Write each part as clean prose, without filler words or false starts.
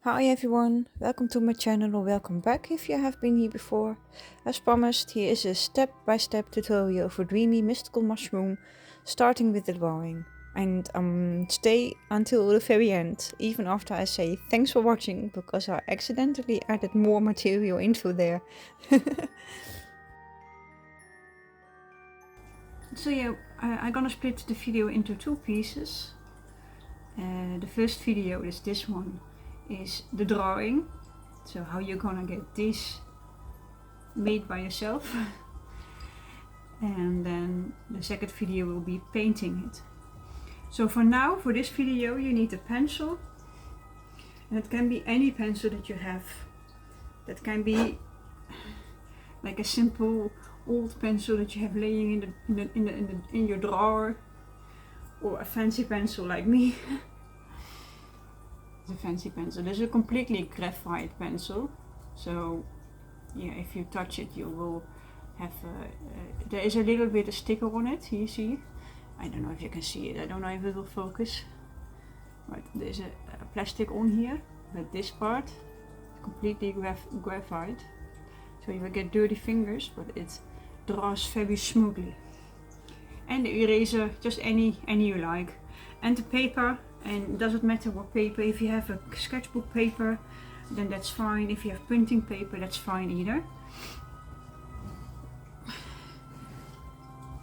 Hi everyone, welcome to my channel or welcome back if you have been here before. As promised, here is a step-by-step tutorial for dreamy mystical mushroom, starting with the drawing. And stay until the very end, even after I say thanks for watching, because I accidentally added more material into there. So yeah, I'm gonna split the video into two pieces. The first video is this one, is the drawing, so how you're gonna get this made by yourself. And then the second video will be painting it. So for now, for this video, you need a pencil, and it can be any pencil that you have. That can be like a simple old pencil that you have laying in your drawer, or a fancy pencil like me. It's a fancy pencil. This is a completely graphite pencil, so yeah, if you touch it, you will have there is a little bit of sticker on it. You see, I don't know if you can see it. I don't know if it will focus. But there's a plastic on here, but this part is completely graphite, so you will get dirty fingers, but it draws very smoothly. And the eraser, just any you like, and the paper. And it doesn't matter what paper. If you have a sketchbook paper, then that's fine. If you have printing paper, that's fine either.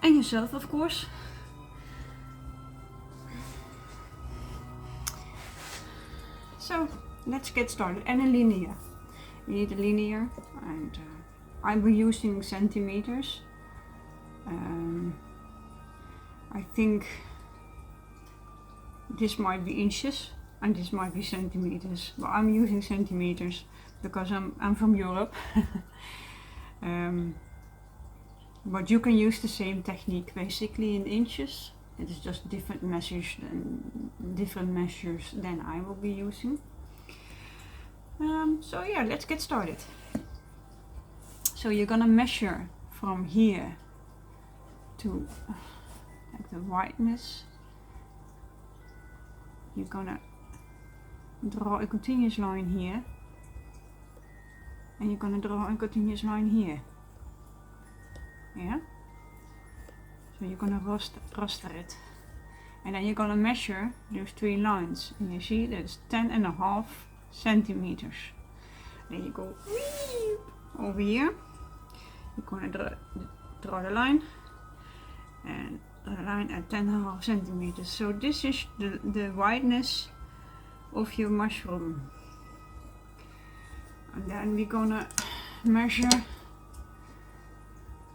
And yourself, of course. So let's get started. And a linear. You need a linear, and I'm using centimeters. I think this might be inches and this might be centimeters, but I'm using centimeters because I'm from Europe. But you can use the same technique basically in inches. It is just different measures than I will be using. So yeah, let's get started. So you're gonna measure from here to like the whiteness. You're gonna draw a continuous line here, and you're gonna draw a continuous line here. Yeah? So you're gonna raster it. And then you're gonna measure those three lines. And you see that's 10.5 centimeters. Then you go over here. You're gonna draw the line. And a line at 10.5 centimeters. So this is the wideness of your mushroom. And then we're gonna measure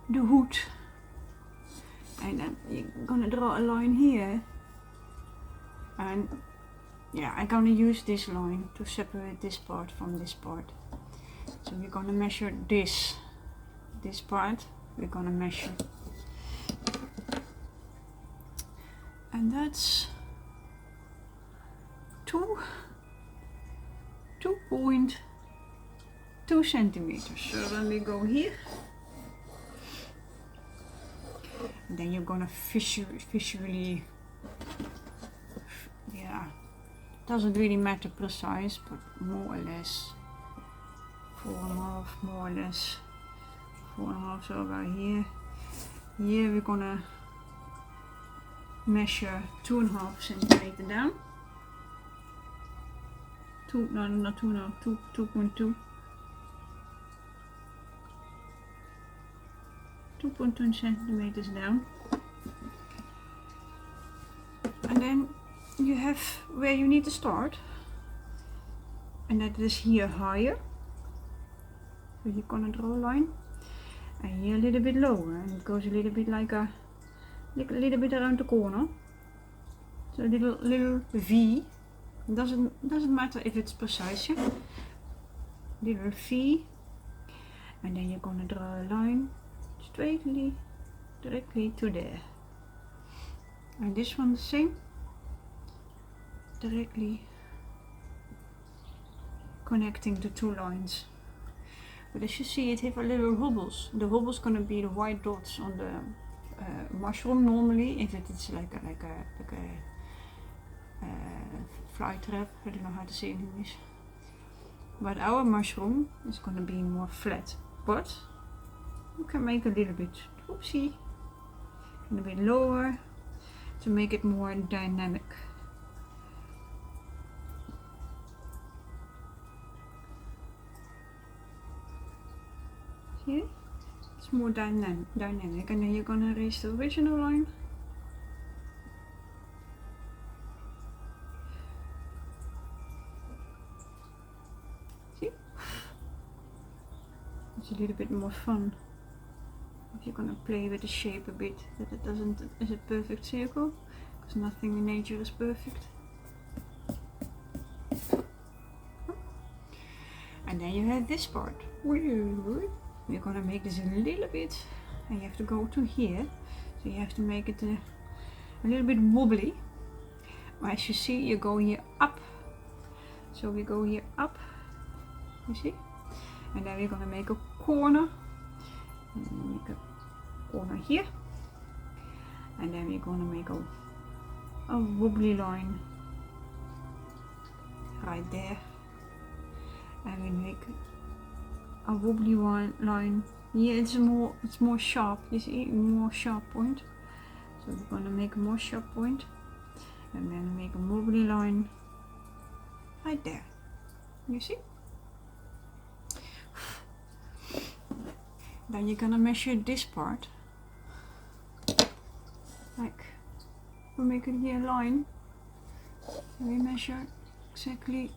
the hood. And then you're gonna draw a line here. And yeah, I'm gonna use this line to separate this part from this part. So we're gonna measure this part. We're gonna measure. And that's 2.2 centimeters. So let me go here. And then you're gonna visually, yeah, doesn't really matter precise, but more or less 4.5, more or less 4.5. So about here. Here we're gonna measure 2.5 centimeters down. 2.2. 2.2 centimeters down. And then you have where you need to start, and that is here higher. So you're gonna draw a line, and here a little bit lower, and it goes a little bit like a little bit around the corner. So a little V. Doesn't matter if it's precise. Yeah? Little V, and then you're gonna draw a line directly to there. And this one the same. Directly connecting the two lines. But as you see, it has a little hobbles. The hobbles gonna be the white dots on the mushroom normally. If it is like a fly trap, I don't know how to say it in English. But our mushroom is going to be more flat. But you can make a little bit, oopsie, a bit lower to make it more dynamic. See? It's more dynamic, and then you're going to erase the original line. See? It's a little bit more fun if you're going to play with the shape a bit, that it doesn't is a perfect circle, because nothing in nature is perfect. And then you have this part. We're gonna make this a little bit, and you have to go to here, so you have to make it a little bit wobbly. As you see, you go here up, so we go here up, you see, and then we're gonna make a corner, and then make a corner here, and then we're gonna make a wobbly line right there, and we make a wobbly line here. It's more sharp, you see, more sharp point, so we're going to make a more sharp point, and then make a wobbly line right there, you see. Then you're going to measure this part, like we make it here a line, and we measure exactly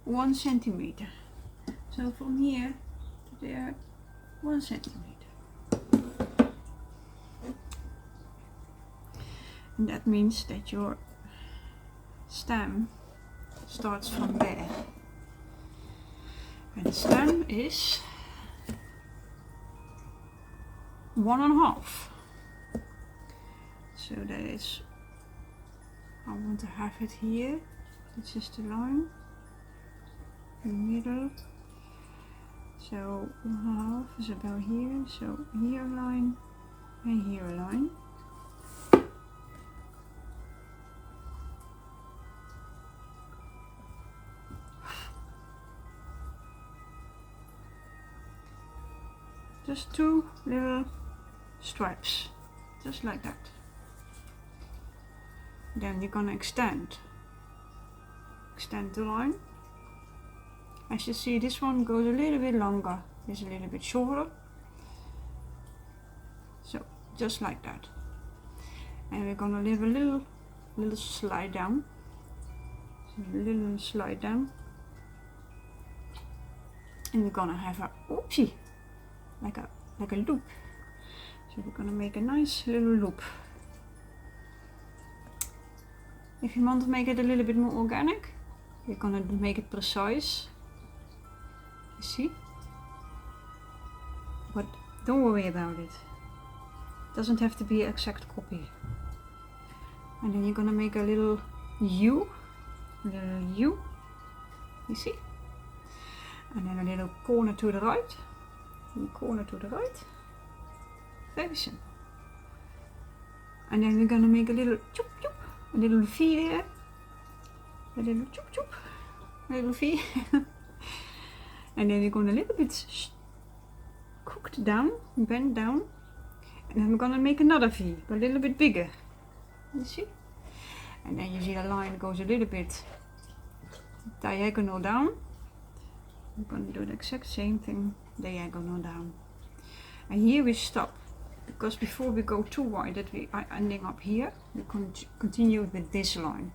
1 centimeter. So from here to there, 1 centimeter. And that means that your stem starts from there. And the stem is 1.5. So that is, I want to have it here. It's just a line in the middle. So 1/2 is about here, so here a line and here a line. Just 2 little stripes, just like that. Then you're gonna extend the line. As you see, this one goes a little bit longer, this a little bit shorter. So just like that. And we're gonna leave a little slide down. So a little slide down. And we're gonna have a oopsie, like a loop. So we're gonna make a nice little loop. If you want to make it a little bit more organic, you're gonna make it precise. You see? But don't worry about it. It doesn't have to be an exact copy. And then you're gonna make a little U. You see? And then a little corner to the right. And corner to the right. Very simple. And then we're gonna make a little choop choop. A little V there. A little choop choop. A little V. And then we're going a little bit cooked down, bend down, and then we're going to make another V, a little bit bigger. You see? And then you see the line goes a little bit diagonal down. We're going to do the exact same thing, diagonal down. And here we stop, because before we go too wide, that we are ending up here, we continue with this line.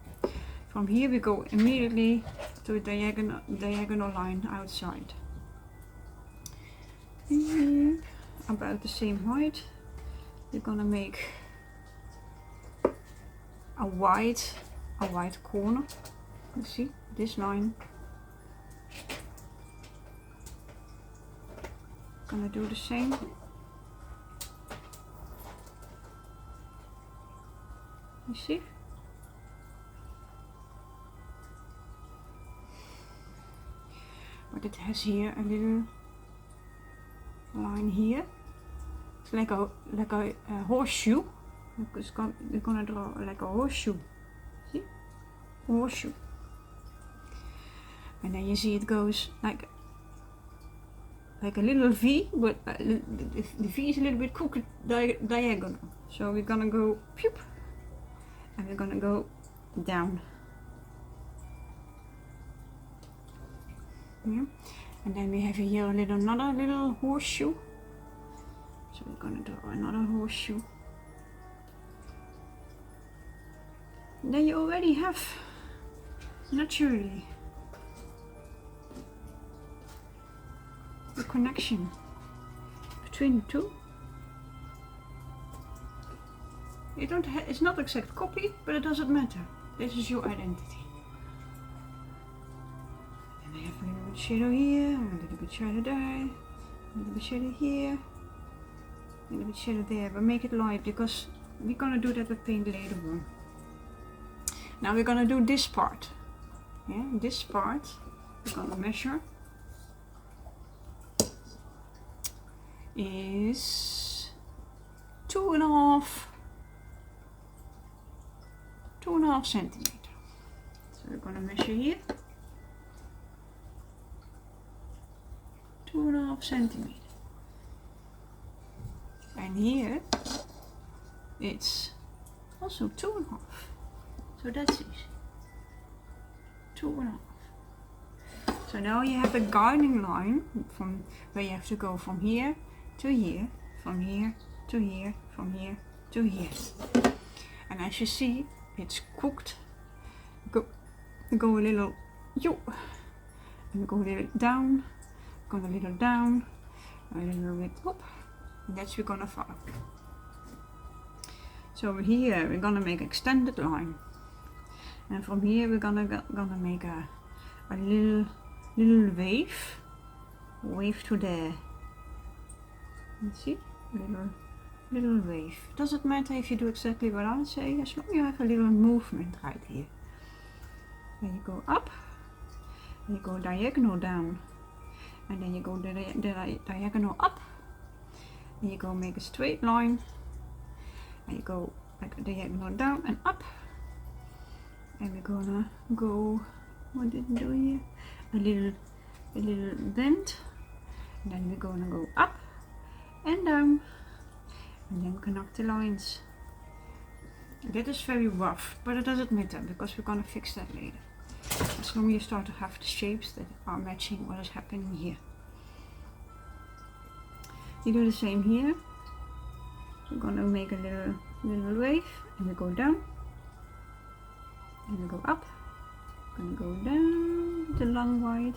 From here we go immediately to a diagonal line outside. About the same height. We're gonna make a wide corner. You see this line. Gonna do the same. You see? But it has here a little line here. It's like a horseshoe. We're gonna draw like a horseshoe. See? A horseshoe. And then you see it goes like a little V, but the V is a little bit crooked diagonal. So we're gonna go pew, and we're gonna go down. Yeah. And then we have here another little horseshoe. So we're gonna do another horseshoe. And then you already have, naturally, the connection between the two. It's not exact copy, but it doesn't matter. This is your identity. And I have a little bit shadow here, a little bit shadow there, a little bit shadow here, a little bit shadow there, but make it light because we're gonna do that with paint later on. Now we're gonna do this part. Yeah, this part we're gonna measure is 2.5 centimeter. So we're gonna measure here 2.5 centimeter, and here it's also 2.5. So that's easy. 2.5. So now you have a guiding line from where you have to go from here to here, from here to here, from here to here. And as you see, it's cooked. Go a little and go a little down, go a little down, a little bit up, and that's what we're gonna follow. So here we're gonna make extended line, and from here we're gonna make a little wave to there. You see, little wave. Doesn't matter if you do exactly what I say, as long as you have a little movement right here. Then you go up, and you go diagonal down, and then you go diagonal up, and you go make a straight line, and you go like a diagonal down and up, and we're gonna go, what did we do here? A little bend, and then we're gonna go up and down, and then connect the lines. That is very rough, but it doesn't matter because we're gonna fix that later. As long as you start to have the shapes that are matching what is happening here. You do the same here. We're gonna make a little wave, and we go down, and we go up. We're gonna go down with the long wide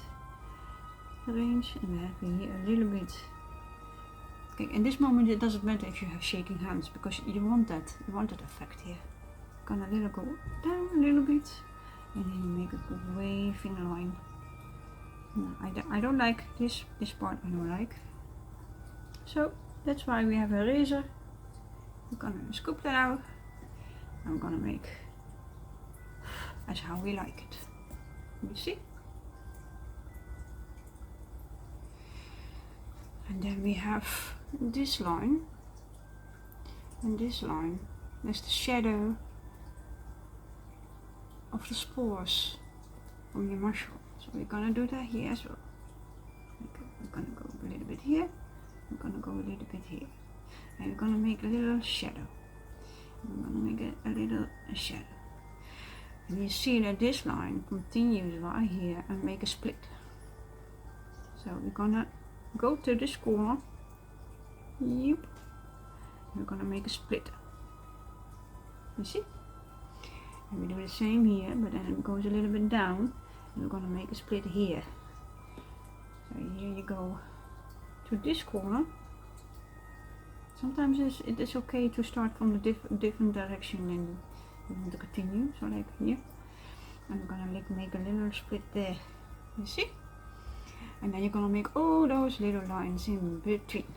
range, and we have here a little bit. Okay, in this moment it doesn't matter if you have shaking hands because you want that effect here. Gonna go down a little bit, and then you make a good waving line. No, I don't like this part. I don't like. So that's why we have a razor. We're gonna scoop that out. I'm gonna make as how we like it. You see? And then we have this line, and this line is the shadow of the spores from your mushroom. So we're gonna do that here as well. Okay, we're gonna go a little bit here, we're gonna go a little bit here, and we're gonna make a little shadow. We're gonna make a little shadow. And you see that this line continues right here and make a split. So we're gonna go to this corner. Yep. We're gonna make a split. You see? And we do the same here, but then it goes a little bit down. And we're gonna make a split here. So here you go to this corner. Sometimes it is okay to start from a different direction and you want to continue. So like here. And we're gonna make a little split there. You see? And then you're gonna make all those little lines in between.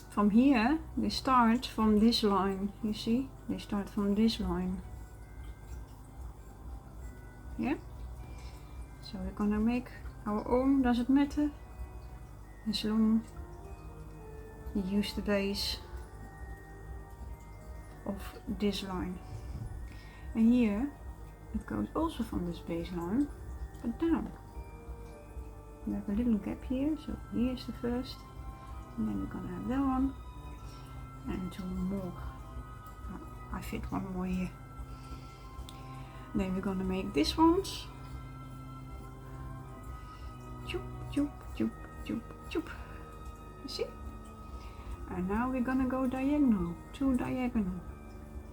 From here, they start from this line. You see? They start from this line. Yeah? So we're gonna make our own, doesn't matter. As long as you use the base of this line. And here, it goes also from this baseline, but down. We have a little gap here, so here's the first, and then we're gonna have that one, and two more. I fit one more here. Then we're gonna make this ones. Choop, choop, choop, choop, choop. You see? And now we're gonna go diagonal, two diagonal.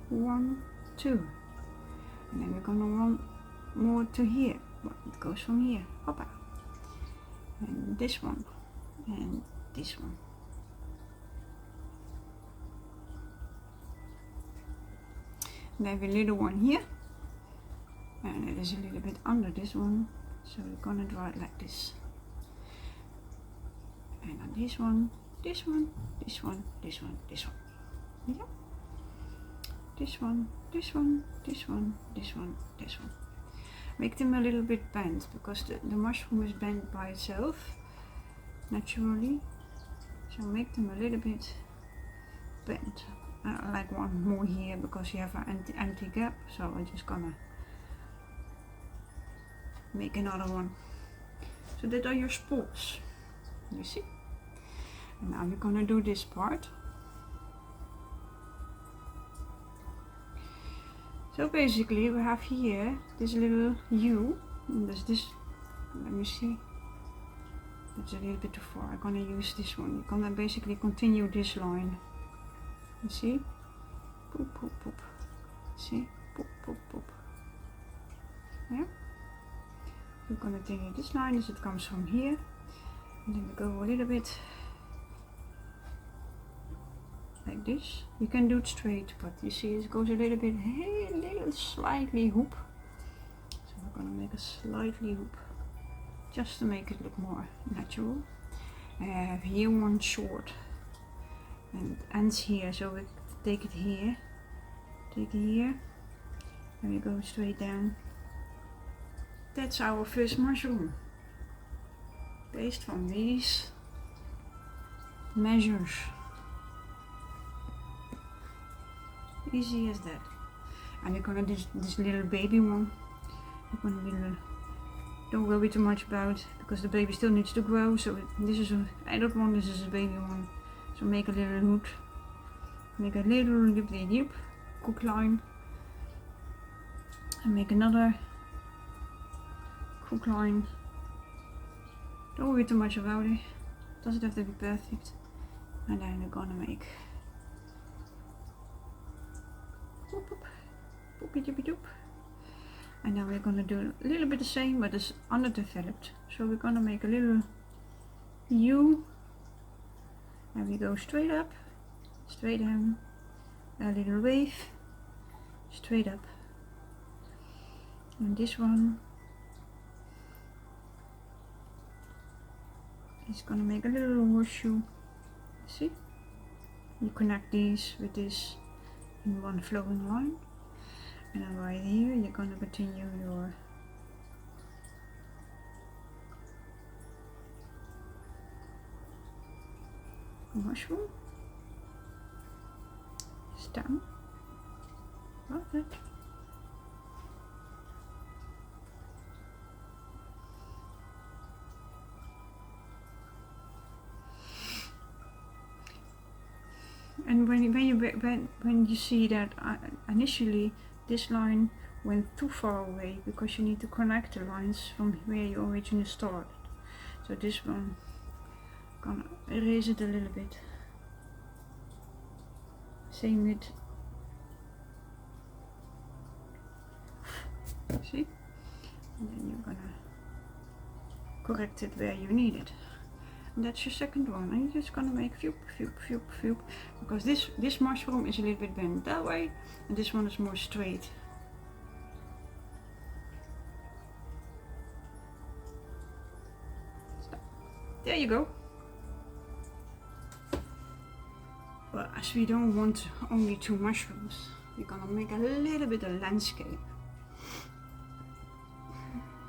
1, 2. And then we're gonna want more to here. Well, it goes from here. Hoppa. And this one. And this one. And then we have a little one here. And it is a little bit under this one. So we're gonna draw it like this. And on this one, this one, this one, this one, this one. Yeah. This one, this one, this one, this one, this one. Make them a little bit bent because the mushroom is bent by itself naturally. So make them a little bit bent. I like one more here because you have an empty gap. So I'm just gonna make another one. So that are your spools. You see? And now we're gonna do this part. So basically we have here this little U, and there's this, let me see, it's a little bit too far, I'm gonna use this one. You're gonna basically continue this line, you see, poop, poop, poop, see, poop, poop, poop, yeah, we're gonna continue this line as it comes from here, and then we go a little bit like this. You can do it straight, but you see it goes a little bit, hey, a little slightly hoop. So we're gonna make a slightly hoop just to make it look more natural. I have here one short and it ends here, so we take it here, and we go straight down. That's our first mushroom based on these measures. Easy as that. And we're gonna do this little baby one. We're gonna don't worry too much about because the baby still needs to grow. So this is an adult one, this is a baby one. So make a little hook, make a little yip hook line, and make another hook line. Don't worry too much about it. Doesn't have to be perfect. And then we're gonna make poopy doopy doop. And now we're gonna do a little bit the same, but it's underdeveloped. So we're gonna make a little U, and we go straight up, straight down, a little wave, straight up. And this one is gonna make a little horseshoe. See? You connect these with this in one flowing line, and then right here you're going to continue your mushroom stem like that. And when you see that initially this line went too far away, because you need to connect the lines from where you originally started. So this one, gonna erase it a little bit. Same with, see? And then you're gonna correct it where you need it. And that's your second one, and you're just gonna make phoop, phoop, phoop, phoop, because this mushroom is a little bit bent that way, and this one is more straight. Stop. There you go. Well, as we don't want only 2 mushrooms, we're gonna make a little bit of landscape.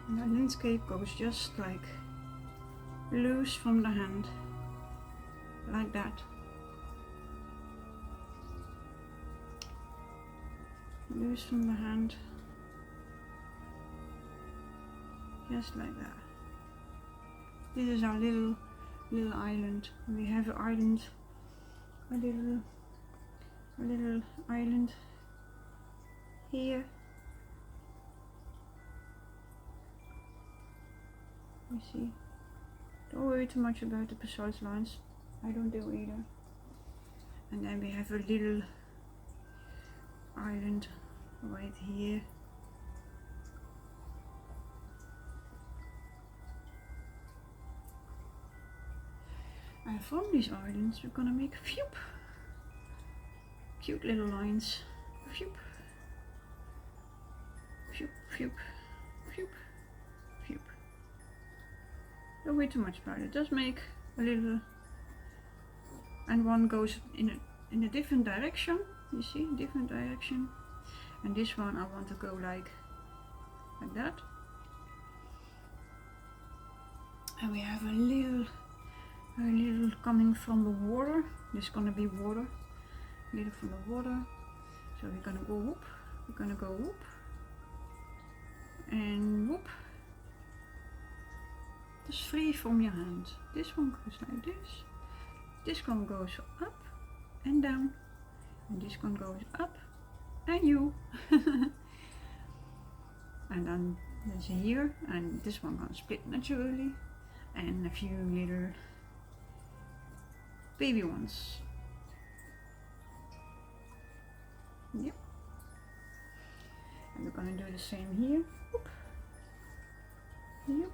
And the landscape goes just like loose from the hand, like that. Loose from the hand, just like that. This is our little island. We have an island, a little island here. You see, don't worry too much about the precise lines. I don't do either. And then we have a little island right here. And from these islands we're gonna make phew, cute little lines. Phew, phew, phew, phew, phew. Don't worry too much about it. Just make a little, and one goes in a different direction. You see, different direction. And this one I want to go like that. And we have a little coming from the water. This is gonna be water. A little from the water. So we're gonna go whoop. We're gonna go whoop. And whoop. Just free from your hand. This one goes like this. This one goes up and down. And this one goes up and you. And then there's here, and this one gonna split naturally. And a few little baby ones. Yep. And we're gonna do the same here. Whoop. Yep.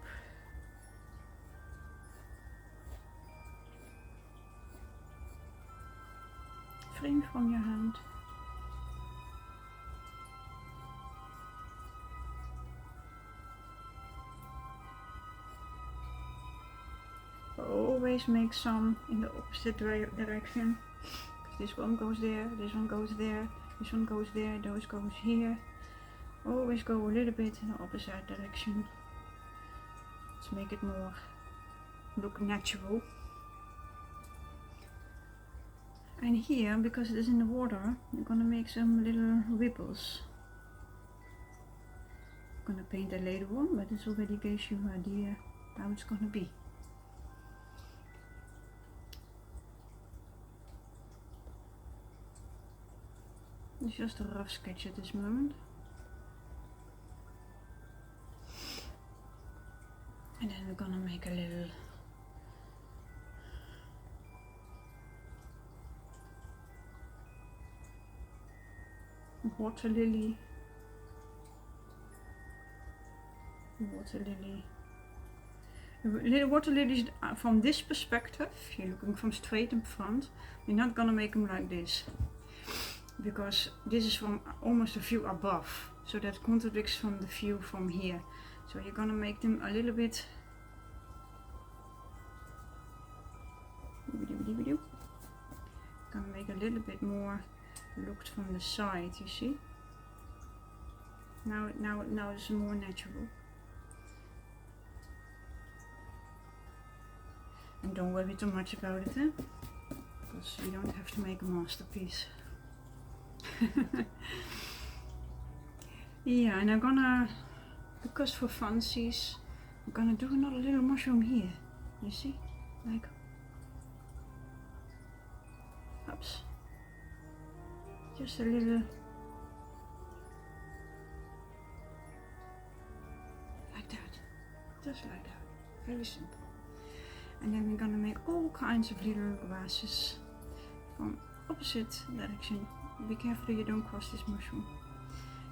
Free from your hand. Always make some in the opposite direction. This one goes there, this one goes there, this one goes there, those goes here. Always go a little bit in the opposite direction. Let's make it more look natural. And here, because it is in the water, we're gonna make some little ripples. I'm gonna paint that later on, but this already gives you an idea how it's gonna be. It's just a rough sketch at this moment. And then we're gonna make a little water lily. Little water lilies from this perspective, you're looking from straight in front, you're not gonna make them like this. Because this is from almost a view above, so that contradicts from the view from here. So you're gonna make them a little bit gonna make a little bit more looked from the side, you see. Now it's more natural. And don't worry too much about it, because you don't have to make a masterpiece. Yeah, and I'm gonna, because for funsies, I'm gonna do another little mushroom here. You see, like, oops, just a little, like that, just like that, very simple. And then we're gonna make all kinds of little grasses from opposite direction. Be careful that you don't cross this mushroom.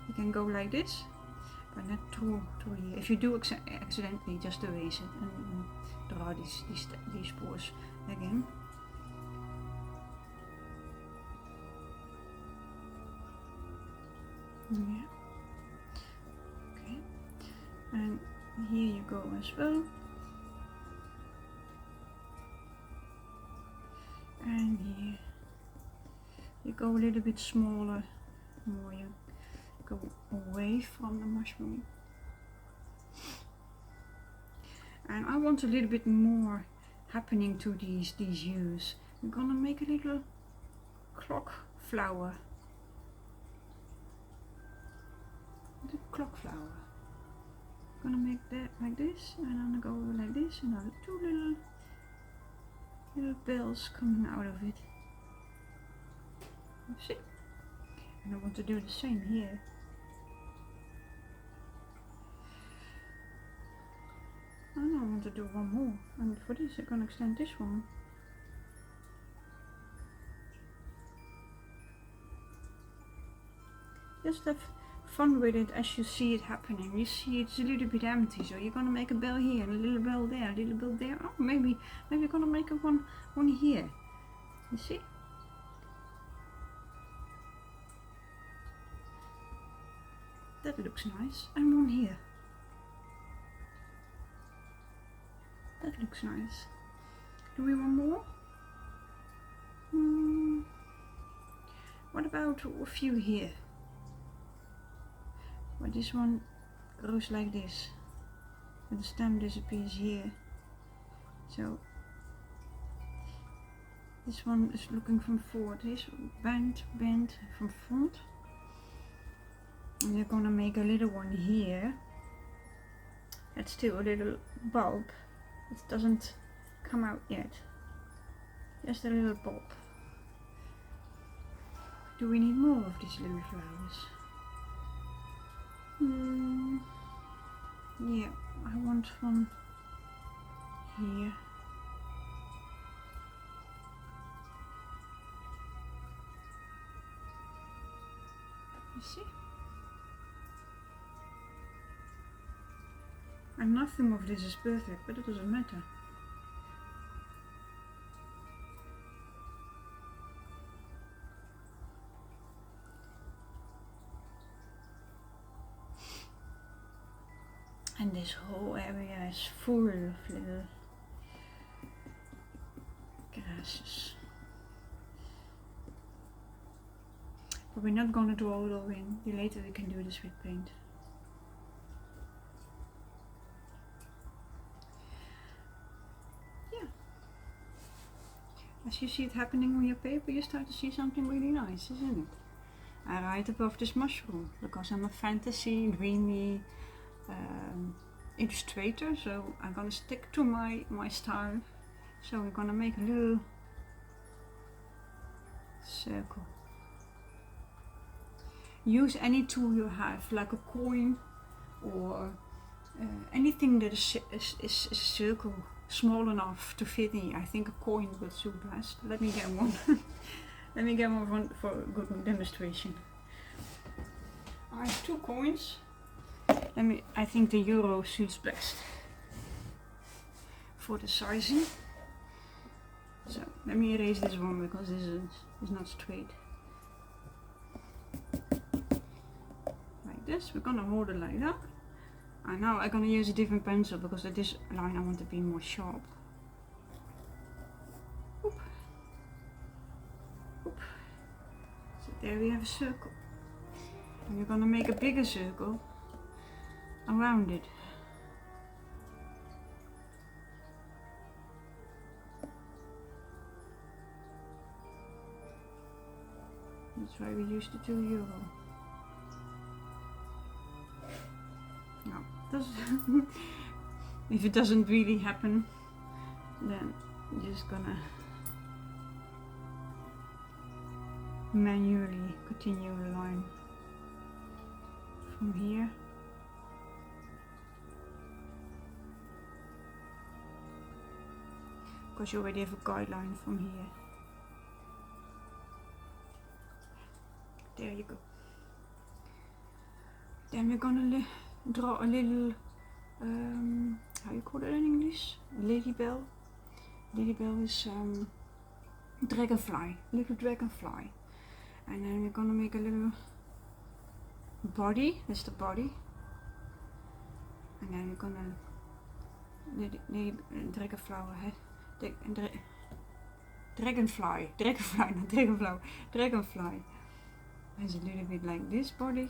You can go like this, but not through here. If you do accidentally, just erase it and draw these spores again. Yeah. Okay. And here you go as well. And here you go a little bit smaller, more you go away from the mushroom. And I want a little bit more happening to these hues. I'm gonna make a little clock flower. The clock flower. Gonna make that like this, and I'm gonna go like this, and now two little bells coming out of it. You see? And I want to do the same here. And I want to do one more, and for this I'm gonna extend this one. Just have fun with it as you see it happening. You see it's a little bit empty, so you're gonna make a bell here, and a little bell there, a little bell there. Oh, maybe you're gonna make a one here. You see? That looks nice. And one here. That looks nice. Do we want more? What about a few here? Well, this one goes like this. And the stem disappears here. So this one is looking from forward. This bend from front. And we're gonna make a little one here. That's still a little bulb. It doesn't come out yet. Just a little bulb. Do we need more of these little flowers? Yeah, I want one here. You see? And nothing of this is perfect, but it doesn't matter. And this whole area is full of little grasses. But we're not going to draw it all in. Later we can do this with paint. Yeah. As you see it happening on your paper, you start to see something really nice, isn't it? I write above this mushroom because I'm a fantasy, dreamy illustrator, so I'm gonna stick to my style. So we're gonna make a little circle. Use any tool you have, like a coin or anything that is a circle small enough to fit in. I think a coin would suit best. Let me get one. Let me get one for a good demonstration. I have 2 coins. I think the euro suits best for the sizing. So let me erase this one because this is not straight. Like this, we're gonna hold it like that. And now I'm gonna use a different pencil because at this line I want to be more sharp. Oop. Oop. So there we have a circle. And we're gonna make a bigger circle around it. That's why we use the 2 euro. No, if it doesn't really happen, then you're just gonna manually continue the line from here. Because you already have a guideline from here. There you go. Then we're gonna draw a little, how you call it in English? Ladybell. Ladybell is dragonfly, little dragonfly. And then we're gonna make a little body. That's the body. And then we're gonna dragonfly head. Dragonfly, not dragonfly, dragonfly. It's a little bit like this body,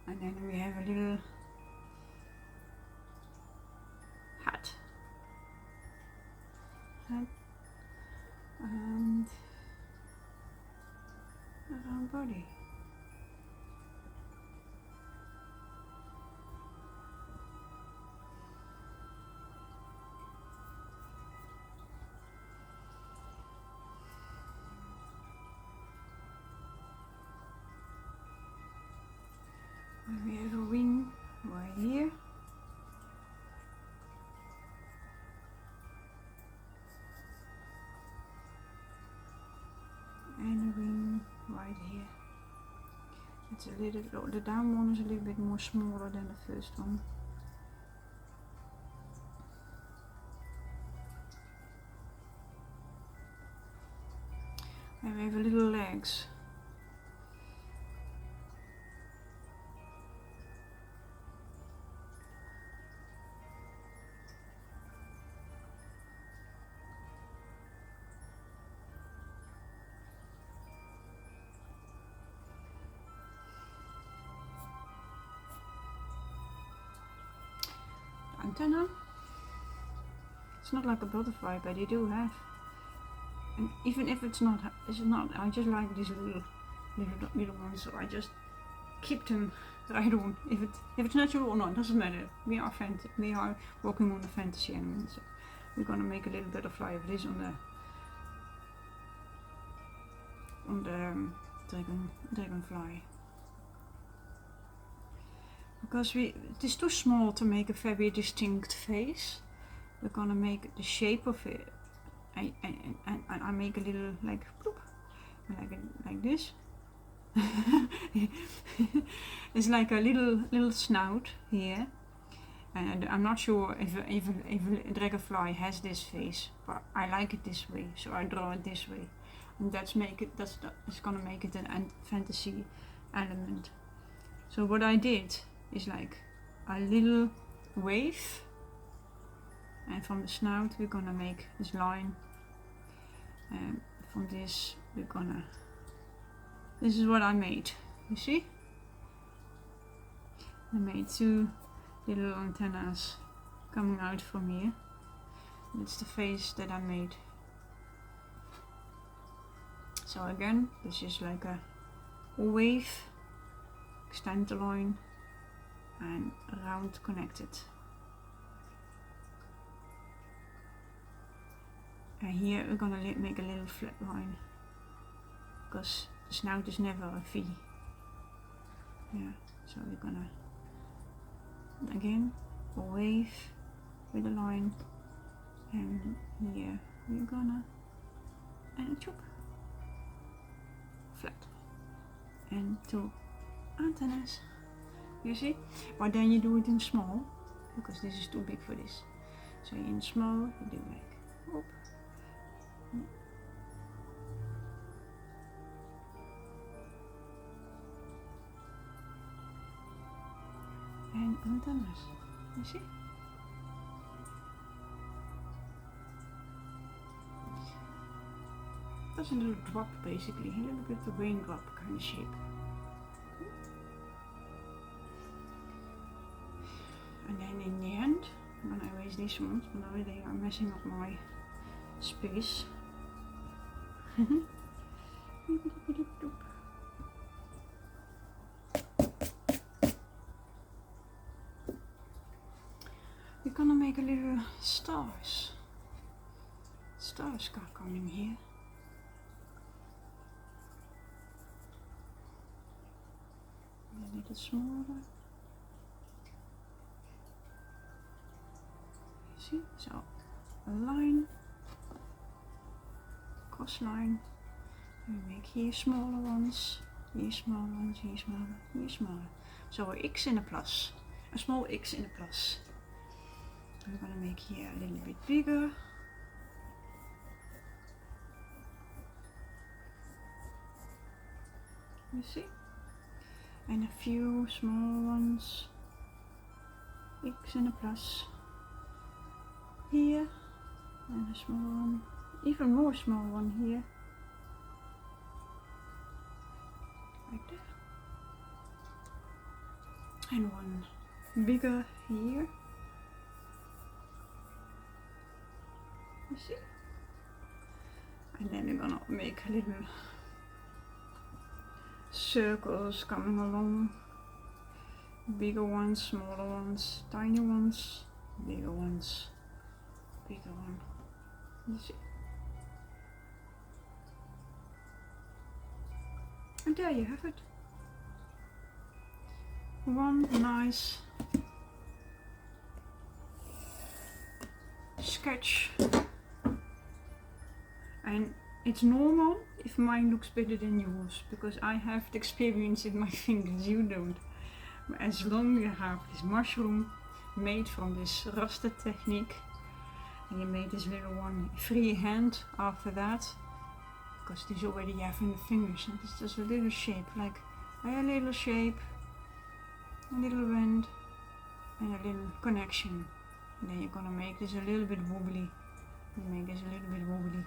and then we have a little hat, and a round body. And we have a wing right here. And a wing right here. It's a little, the down one is a little bit more smaller than the first one. And we have a little legs. Antenna. It's not like a butterfly, but they do have. And even if it's not, I just like these little ones, so I just keep them right on. If it's natural or not, doesn't matter. We are working on the fantasy element, so we're gonna make a little butterfly of this on the dragonfly. Because it is too small to make a very distinct face. We're gonna make the shape of it. I make a little like bloop, like this. It's like a little snout here, and I'm not sure if a dragonfly has this face, but I like it this way, so I draw it this way, and that's gonna make it an fantasy element. So what I did is like a little wave, and from the snout we're gonna make this line, and from this this is what I made, you see? I made two little antennas coming out from here. That's the face that I made. So again, this is like a wave, extend the line, and round connected. And here we're gonna make a little flat line, because the snout is never a V. Yeah, so we're gonna again a wave with a line, and here we're gonna and a chop flat and two antennas. You see? But then you do it in small, because this is too big for this. So in small you do like whoop. And antennas, you see? That's a little drop basically, a little bit of a raindrop kind of shape. And then in the end, when I erase these ones, but now they are messing up my space. We're gonna make a little stars coming here. A little smaller. See? So a line, cross line. We make here smaller ones, here smaller ones, here smaller, here smaller. So a X and a plus, a small X and a plus. I'm gonna make here a little bit bigger. You see? And a few small ones. X and a plus. Here. And a small one. Even more small one here. Like that. And one bigger here. You see? And then we're gonna make a little circles coming along. Bigger ones, smaller ones, tiny ones, bigger ones, bigger one. You see? And there you have it. one nice sketch. And it's normal if mine looks better than yours, because I have the experience in my fingers, you don't. But as long as you have this mushroom made from this raster technique, and you made this little one freehand after that, because this already you have in the fingers, and it's just a little shape, like a little shape, a little bend, and a little connection. And then you're gonna make this a little bit wobbly. You make this a little bit wobbly.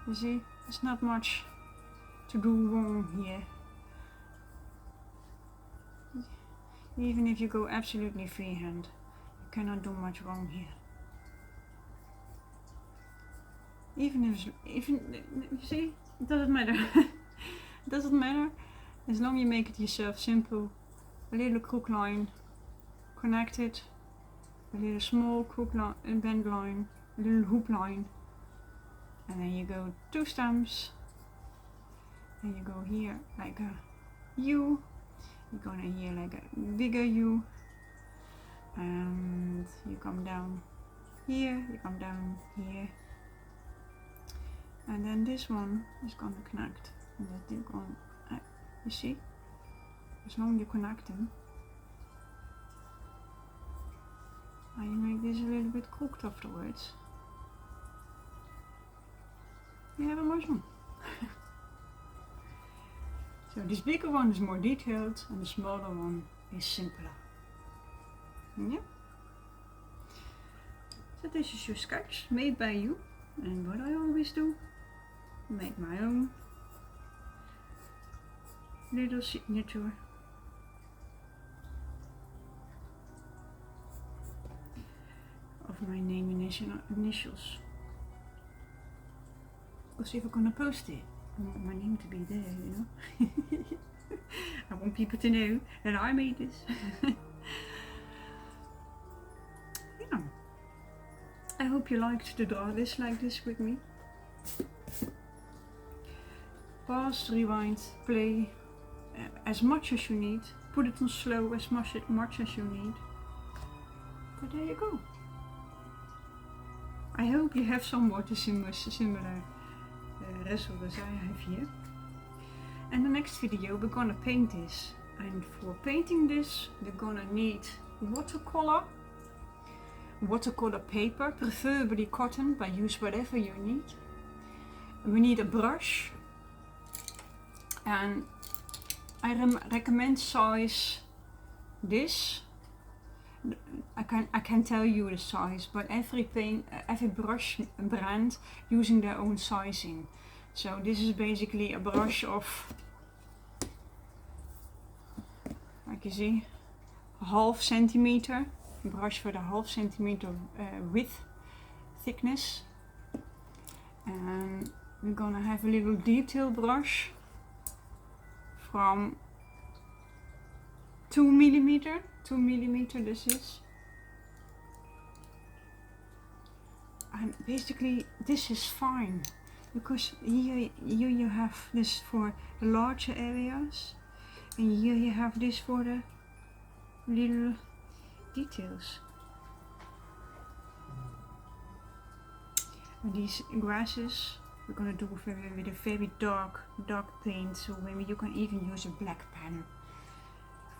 You see, there's not much to do wrong here. Even if you go absolutely freehand, you cannot do much wrong here. Even you see, it doesn't matter. It doesn't matter as long as you make it yourself simple. A little crook line, connect it, a little small crook line, bend line, a little hoop line, and then you go 2 stamps, and you go here like a U, you're gonna here like a bigger U, and you come down here, you come down here, and then this one is gonna connect, and then you see, as long as you connect them, and you make this a little bit crooked afterwards, you have a mushroom. So this bigger one is more detailed and the smaller one is simpler. Yeah. So this is your sketch made by you, and what I always do, make my own little signature. Of my name initials. Because if I'm gonna post it, I want my name to be there, you know. I want people to know that I made this. Yeah. I hope you liked to draw this like this with me. Pause, rewind, play as much as you need. Put it on slow as much as you need. But there you go. I hope you have somewhat a similar result as I have here. And the next video we're gonna paint this. And for painting this we're gonna need watercolor paper, preferably cotton, but use whatever you need. And we need a brush, and I recommend size this. I can tell you the size, but every brush brand using their own sizing. So this is basically a brush of, like you see, a half centimeter. Brush for the half centimeter width thickness, and we're gonna have a little detail brush from 2 millimeter this is, and basically this is fine because here you have this for the larger areas, and here you have this for the little details. And these grasses we're gonna do with a very dark paint, so maybe you can even use a black pen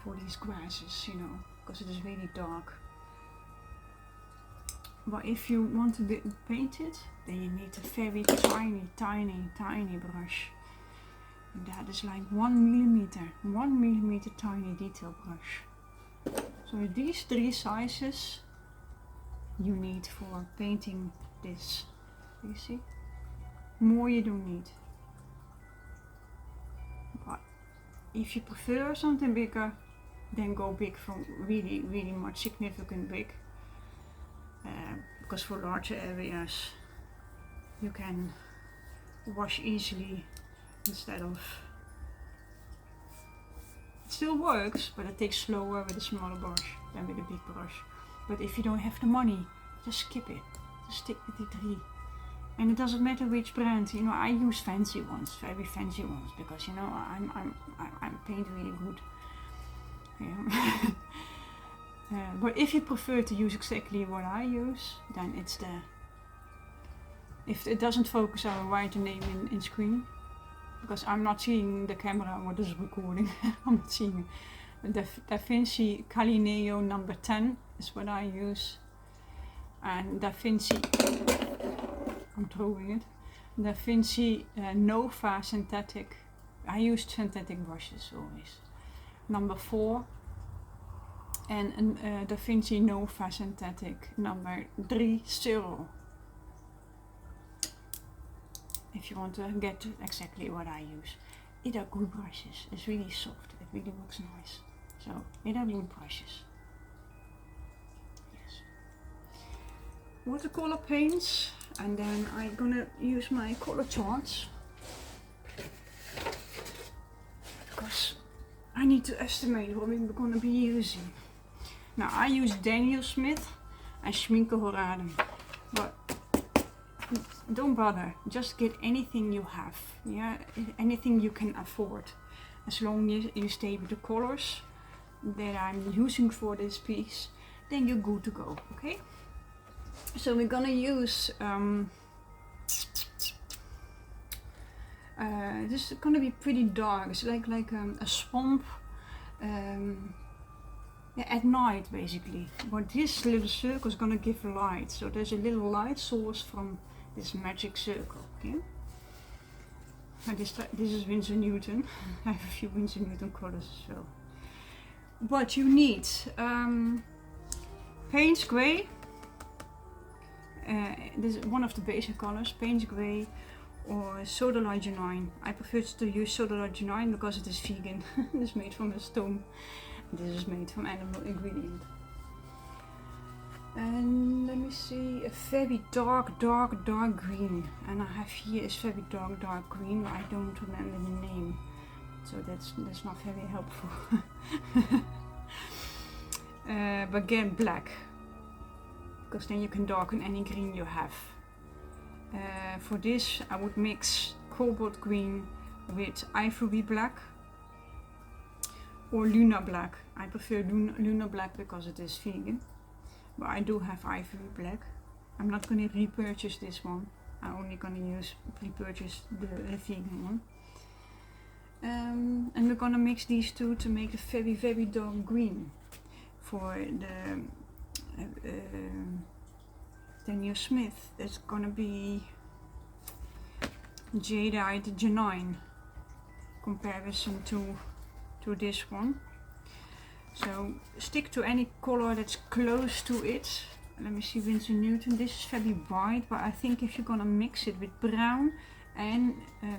for these grasses, you know, because it is really dark. But if you want to paint it, then you need a very tiny brush, and that is like 1 millimeter tiny detail brush. So these 3 sizes you need for painting this. You see? More you don't need. But if you prefer something bigger, then go big, from really much significant big. Because for larger areas you can wash easily instead of. It still works, but it takes slower with a smaller brush than with a big brush. But if you don't have the money, just skip it. Just stick with the 3. And it doesn't matter which brand. You know, I use fancy ones, very fancy ones, because you know I'm paint really good. Yeah. But if you prefer to use exactly what I use, then it's the. If it doesn't focus, I will write the name in screen, because I'm not seeing the camera what is recording. I'm not seeing it. The Da Vinci Calineo number 10 is what I use, and Da Vinci. I'm throwing it. Da Vinci Nova synthetic. I use synthetic brushes always. Number 4. And Da Vinci Nova synthetic number 3 Zero. If you want to get exactly what I use. It are good brushes. It's really soft. It really looks nice. So it are good brushes. Yes. Watercolor paints. And then I'm gonna use my color charts, because I need to estimate what we're gonna be using. Now I use Daniel Smith and Schminke Horaden, but don't bother, just get anything you have, yeah, anything you can afford, as long as you stay with the colors that I'm using for this piece, then you're good to go, okay? So we're gonna use, this is gonna be pretty dark. It's like a swamp, yeah, at night basically. But this little circle is gonna give light. So there's a little light source from this magic circle. Okay. And this is Winsor Newton. I have a few Winsor Newton colors as well. But you need Payne's Grey. This is one of the basic colors, Payne's Grey or Sodalite G9. I prefer to use Sodalite G9 because it is vegan. It is made from a stone. This is made from animal ingredient. And let me see, a very dark green. And I have here is very dark green, but I don't remember the name. So that's not very helpful. But again, black. Because then you can darken any green you have. For this I would mix cobalt green with ivory black or Luna black. I prefer Luna black because it is vegan, but I do have ivory black. I'm not going to repurchase this one. I'm only going to repurchase the vegan one. And we're going to mix these two to make a very dark green for the Daniel Smith. That's gonna be Jadeite G9 comparison to this one. So stick to any color that's close to it. Let me see, Winsor Newton. This is very bright, but I think if you're gonna mix it with brown and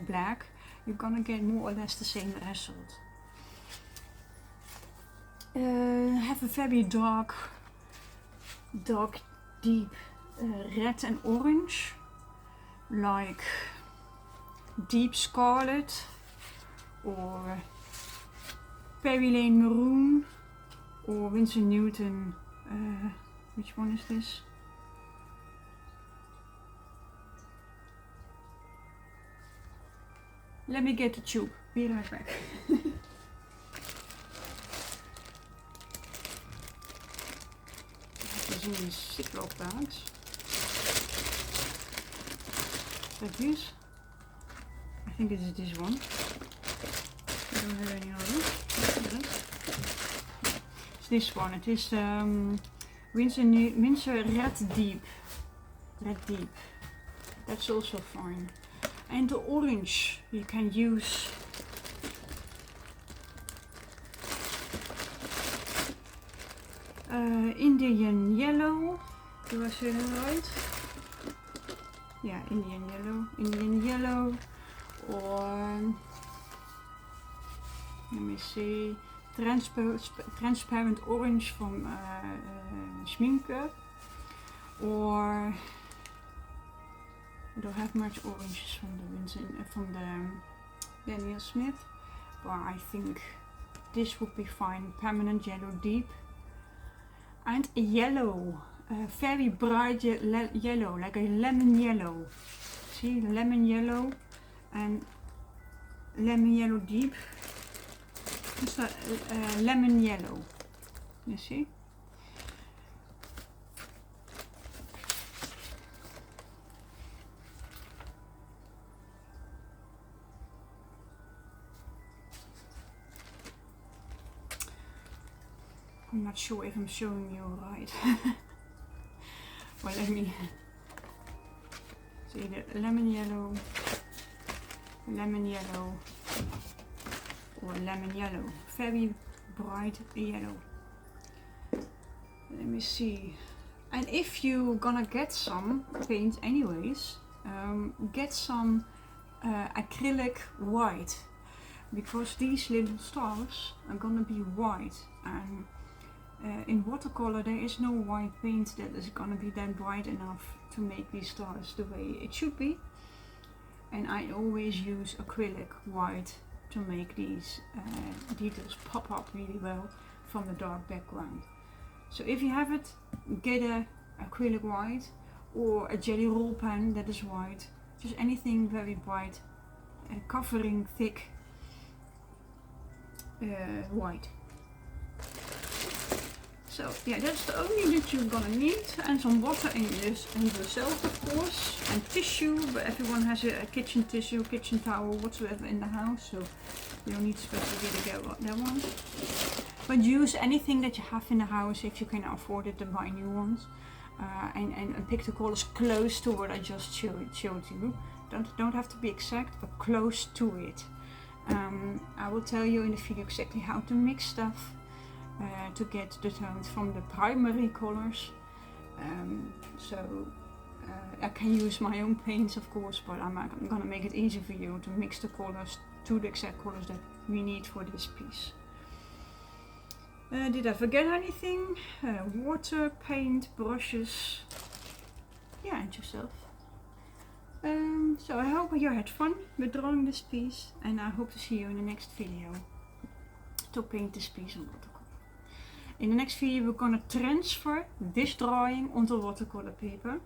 black, you're gonna get more or less the same result. Have a very dark, deep red and orange, like deep scarlet or Perry Lane maroon or Winsor Newton. Which one is this? Let me get the tube. Be right back. In these Ziploc bags. Like this. I think it is this one. I don't have any other. It's this one. It is Winsor Red Deep. Red Deep. That's also fine. And the orange you can use. Indian yellow, do I say that right? Yeah, Indian yellow, or let me see, transparent orange from Schminke, or I don't have much oranges from the Daniel Smith, but I think this would be fine. Permanent yellow deep. And a yellow, very bright yellow, like a lemon yellow. see, lemon yellow and lemon yellow deep. Just a lemon yellow, you see. I'm not sure if I'm showing you right. Well, let me see the lemon yellow, or lemon yellow, very bright yellow. Let me see. And if you're gonna get some paint anyways, get some acrylic white, because these little stars are gonna be white, and in watercolor there is no white paint that is gonna be that bright enough to make these stars the way it should be. And I always use acrylic white to make these details pop up really well from the dark background. So if you have it, get a acrylic white or a jelly roll pen that is white, just anything very bright, covering thick white. So yeah, that's the only that you're gonna need, and some water and yourself of course, and tissue, but everyone has a kitchen tissue, kitchen towel, whatsoever in the house, so you don't need specifically to get that one. But use anything that you have in the house if you can afford it to buy new ones, and pick the colors close to what I just showed you. Don't have to be exact, but close to it. I will tell you in the video exactly how to mix stuff to get the tones from the primary colors. I can use my own paints of course, but I'm gonna make it easy for you to mix the colors to the exact colors that we need for this piece. Did I forget anything? Water, paint, brushes, yeah, and yourself. So I hope you had fun with drawing this piece, and I hope to see you in the next video to paint this piece on watercolor. In the next video we're going to transfer this drawing onto watercolor paper,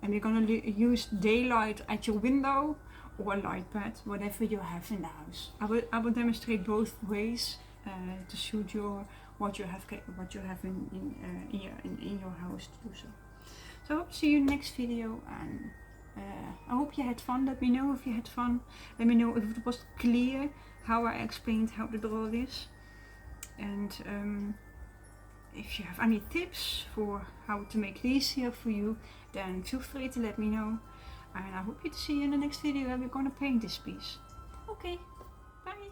and we're going to use daylight at your window or a light pad, whatever you have in the house. I will demonstrate both ways to suit what you have in your house to do so. So I hope to see you in the next video, and I hope you had fun. Let me know if you had fun. Let me know if it was clear how I explained how to draw this, and if you have any tips for how to make it easier for you, then feel free to let me know, and I hope to see you in the next video where we're going to paint this piece. Okay, bye!